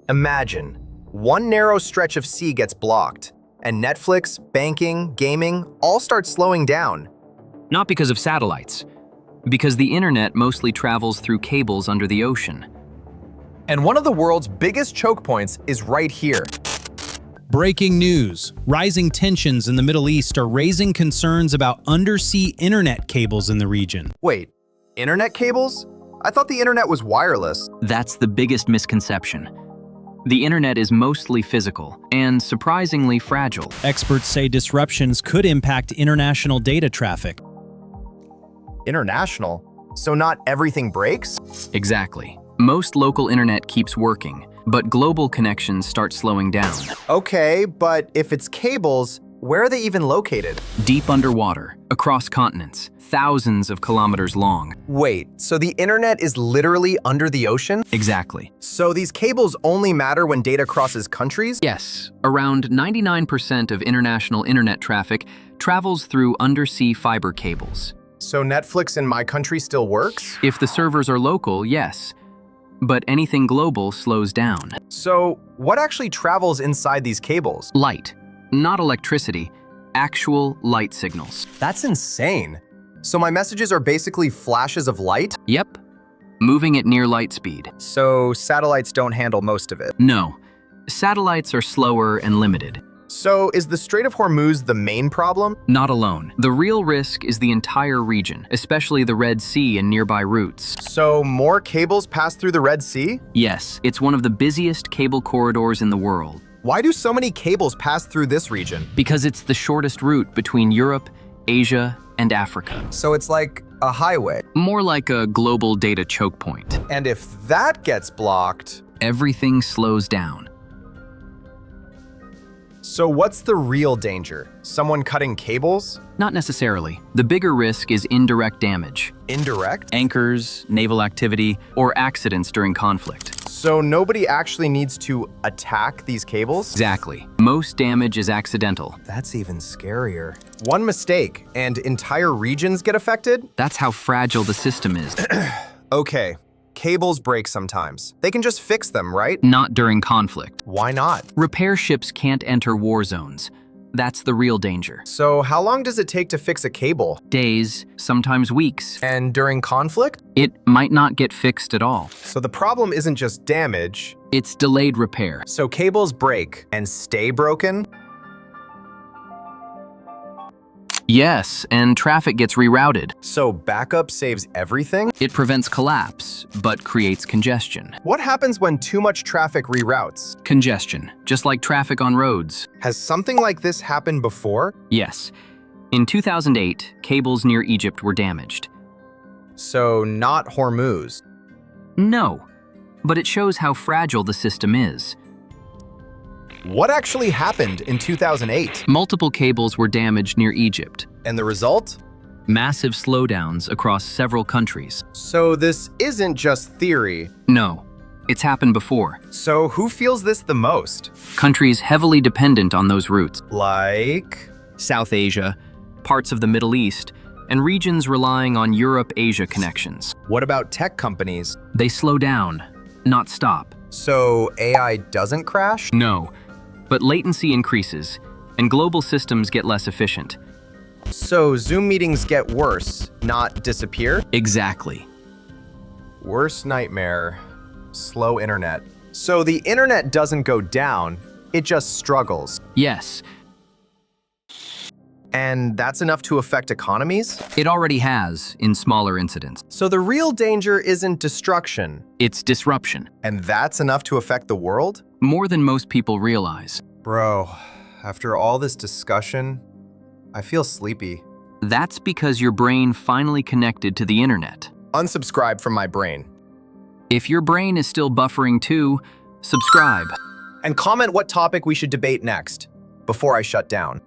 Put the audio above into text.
Imagine, one narrow stretch of sea gets blocked, and Netflix, banking, gaming all start slowing down. Not because of satellites, because the internet mostly travels through cables under the ocean. And one of the world's biggest choke points is right here. Breaking news. Rising tensions in the Middle East are raising concerns about undersea internet cables in the region. Wait, internet cables? I thought the internet was wireless. That's the biggest misconception. The internet is mostly physical and surprisingly fragile. Experts say disruptions could impact international data traffic. International? So not everything breaks? Exactly. Most local internet keeps working, but global connections start slowing down. Okay, but if it's cables, where are they even located? Deep underwater, across continents, thousands of kilometers long. Wait, so the internet is literally under the ocean? Exactly. So these cables only matter when data crosses countries? Yes, around 99% of international internet traffic travels through undersea fiber cables. So Netflix in my country still works? If the servers are local, yes. But anything global slows down. So what actually travels inside these cables? Light, not electricity, actual light signals. That's insane. So my messages are basically flashes of light? Yep, moving at near light speed. So satellites don't handle most of it? No, satellites are slower and limited. So is the Strait of Hormuz the main problem? Not alone. The real risk is the entire region, especially the Red Sea and nearby routes. So more cables pass through the Red Sea? Yes, it's one of the busiest cable corridors in the world. Why do so many cables pass through this region? Because it's the shortest route between Europe, Asia, and Africa. So it's like a highway. More like a global data choke point. And if that gets blocked... Everything slows down. So what's the real danger? Someone cutting cables? Not necessarily. The bigger risk is indirect damage. Indirect? Anchors, naval activity, or accidents during conflict. So nobody actually needs to attack these cables? Exactly. Most damage is accidental. That's even scarier. One mistake and entire regions get affected? That's how fragile the system is. Okay, cables break sometimes. They can just fix them, right? Not during conflict. Why not? Repair ships can't enter war zones. That's the real danger. So how long does it take to fix a cable? Days, sometimes weeks. And during conflict? It might not get fixed at all. So the problem isn't just damage. It's delayed repair. So cables break and stay broken? Yes, and traffic gets rerouted. So backup saves everything? It prevents collapse, but creates congestion. What happens when too much traffic reroutes? Congestion, just like traffic on roads. Has something like this happened before? Yes. In 2008, cables near Egypt were damaged. So not Hormuz. No, but it shows how fragile the system is. What actually happened in 2008? Multiple cables were damaged near Egypt. And the result? Massive slowdowns across several countries. So this isn't just theory. No, it's happened before. So who feels this the most? Countries heavily dependent on those routes. Like? South Asia, parts of the Middle East, and regions relying on Europe-Asia connections. What about tech companies? They slow down, not stop. So AI doesn't crash? No, but latency increases, and global systems get less efficient. So Zoom meetings get worse, not disappear? Exactly. Worst nightmare, slow internet. So the internet doesn't go down, it just struggles. Yes. And that's enough to affect economies? It already has, in smaller incidents. So the real danger isn't destruction. It's disruption. And that's enough to affect the world? More than most people realize. Bro, after all this discussion, I feel sleepy. That's because your brain finally connected to the internet. Unsubscribe from my brain. If your brain is still buffering too, subscribe. And comment what topic we should debate next, before I shut down.